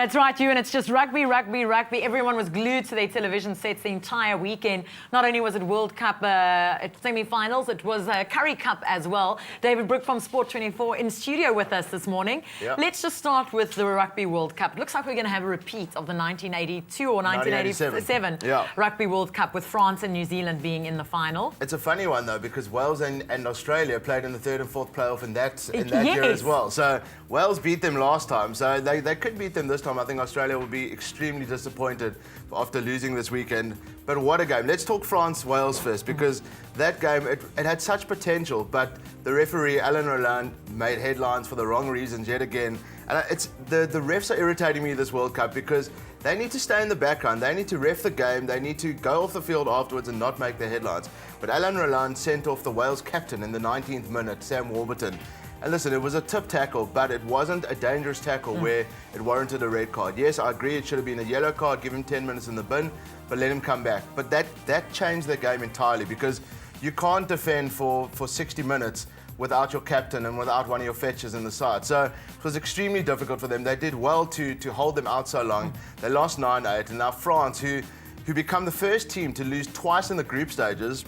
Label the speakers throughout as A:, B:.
A: That's right, you, and it's just rugby, rugby, rugby. Everyone was glued to their television sets the entire weekend. Not only was it World Cup semi-finals, it was Curry Cup as well. David Brooke from Sport 24 in studio with us this morning.
B: Yep.
A: Let's just start with the Rugby World Cup. It looks like we're going to have a repeat of the 1982 or 1987
B: Yeah.
A: Rugby World Cup, with France and New Zealand being in the final.
B: It's a funny one though, because Wales and Australia played in the third and fourth playoff in that
A: Yes.
B: year as well. So Wales beat them last time, so they could beat them this time. I think Australia will be extremely disappointed after losing this weekend. But what a game. Let's talk France-Wales first, because that game, it had such potential, but the referee, Alain Roland, made headlines for the wrong reasons yet again. And the refs are irritating me this World Cup, because they need to stay in the background. They need to ref the game. They need to go off the field afterwards and not make the headlines. But Alain Roland sent off the Wales captain in the 19th minute, Sam Warburton. And listen, it was a tip tackle, but it wasn't a dangerous tackle where it warranted a red card. Yes, I agree, it should have been a yellow card, give him 10 minutes in the bin, but let him come back. But that changed the game entirely, because you can't defend for 60 minutes without your captain and without one of your fetchers in the side. So it was extremely difficult for them. They did well to hold them out so long. They lost 9-8, and now France, who become the first team to lose twice in the group stages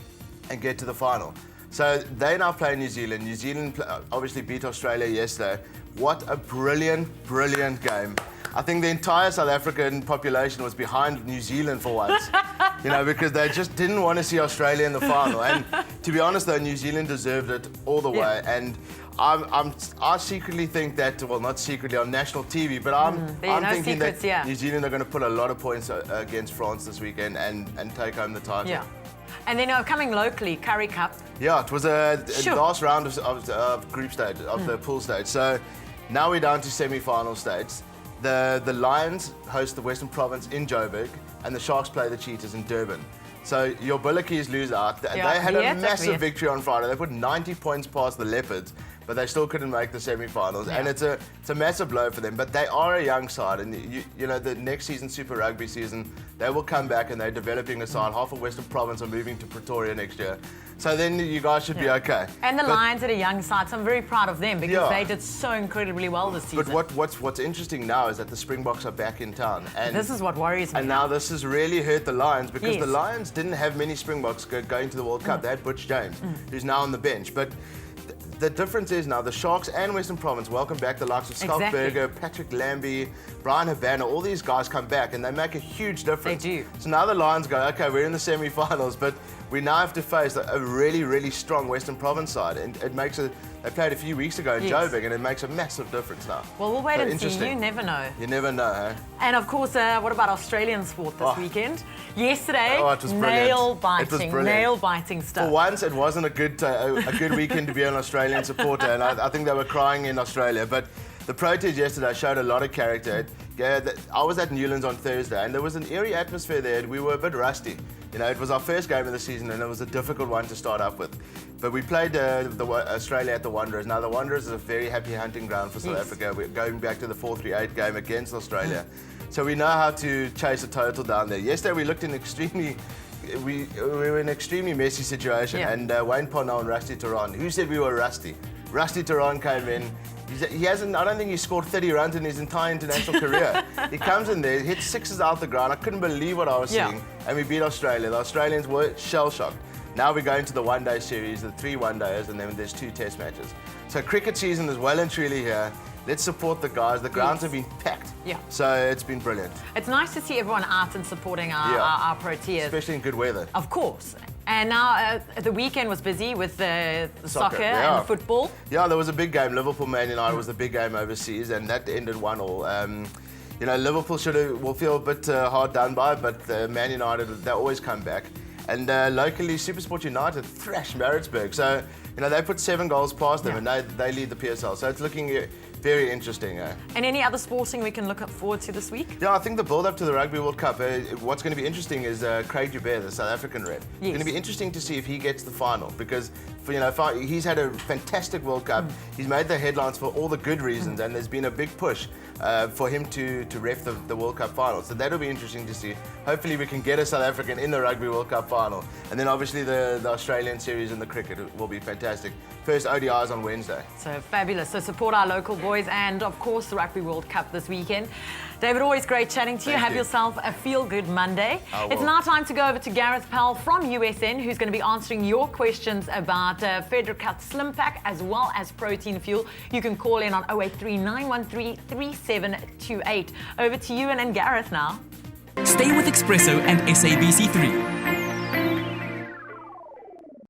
B: and get to the final. So they now play New Zealand. New Zealand obviously beat Australia yesterday. What a brilliant, brilliant game. I think the entire South African population was behind New Zealand for once. Because they just didn't want to see Australia in the final. And to be honest though, New Zealand deserved it all the way. And I secretly think that, well, not secretly on national TV, but I'm thinking
A: secrets,
B: that New Zealand are going to put a lot of points against France this weekend and take home the title.
A: Yeah. And then coming locally, Curry Cup.
B: Yeah, it was a last round of group stage, of the pool stage. So now we're down to semi-final stage. The Lions host the Western Province in Joburg, and the Sharks play the Cheetahs in Durban. So your Bullokies lose out. They had a massive victory on Friday. They put 90 points past the Leopards, but they still couldn't make the semi-finals. Yeah. And it's a massive blow for them. But they are a young side, and the next season, Super Rugby season, they will come back and they're developing a side. Half of Western Province are moving to Pretoria next year. So then you guys should be okay.
A: And the Lions are a young side, so I'm very proud of them, because they did so incredibly well this season.
B: But what's interesting now is that the Springboks are back in town. And
A: this is what worries me.
B: And now this has really hurt the Lions, because the Lions didn't have many Springboks going to the World Cup. They had Butch James, who's now on the bench. But the difference is now the Sharks and Western Province welcome back the likes of Schalk Burger, Patrick Lambie, Brian Havana. All these guys come back and they make a huge difference.
A: They do.
B: So now the Lions go, okay, we're in the semi-finals, but we now have to face a really, really strong Western Province side. And it makes they played a few weeks ago in Joburg, and it makes a massive difference now.
A: Well, we'll wait and see. You never know.
B: You never know, eh?
A: And of course, what about Australian sport this weekend? Yesterday,
B: it was
A: nail-biting, nail-biting stuff.
B: For once, it wasn't a good weekend to be an Australian supporter, and I think they were crying in Australia. But the protest yesterday showed a lot of character. I was at Newlands on Thursday, and there was an eerie atmosphere there, and we were a bit rusty. It was our first game of the season, and it was a difficult one to start up with. But we played Australia at the Wanderers. Now, the Wanderers is a very happy hunting ground for South Africa. We're going back to the 4-3-8 game against Australia. So we know how to chase a total down there. Yesterday, we looked in we were in an extremely messy situation, and Wayne Parnell and Rusty Turan, who said we were rusty? Rusty Turan came in. He hasn't. I don't think he scored 30 runs in his entire international career. He comes in there, hits sixes out the ground. I couldn't believe what I was seeing, and we beat Australia. The Australians were shell-shocked. Now we're going to the one-day series, the 3 one-dayers, and then there's 2 test matches. So cricket season is well and truly here. Let's support the guys. The grounds have been packed. Yeah. So it's been brilliant.
A: It's nice to see everyone out and supporting our Proteas.
B: Especially in good weather.
A: Of course. And now the weekend was busy with the soccer and football. Yeah,
B: there was a big game. Liverpool-Man United was the big game overseas, and that ended 1-1. Liverpool will feel a bit hard done by, but Man United, they always come back. And locally, SuperSport United thrashed Maritzburg. So, they put 7 goals past them, and they lead the PSL. So it's looking very interesting.
A: And any other sporting we can look forward to this week?
B: Yeah, I think the build-up to the Rugby World Cup, what's going to be interesting is Craig Joubert, the South African Red. It's going to be interesting to see if he gets the final, because He's had a fantastic World Cup. He's made the headlines for all the good reasons, and there's been a big push for him to ref the World Cup final. So that'll be interesting to see. Hopefully we can get a South African in the Rugby World Cup final. And then obviously the Australian series and the cricket will be fantastic. First ODIs on Wednesday.
A: So fabulous. So support our local boys and, of course, the Rugby World Cup this weekend. David, always great chatting to you.
B: Thank
A: Have
B: you.
A: yourself a feel-good Monday.
B: I will.
A: It's now time to go over to Gareth Powell from USN, who's going to be answering your questions about Fedra Cut Slim Pack as well as Protein Fuel. You can call in on 083 913 3728. Over to you and Gareth now.
C: Stay with eXpresso and SABC3.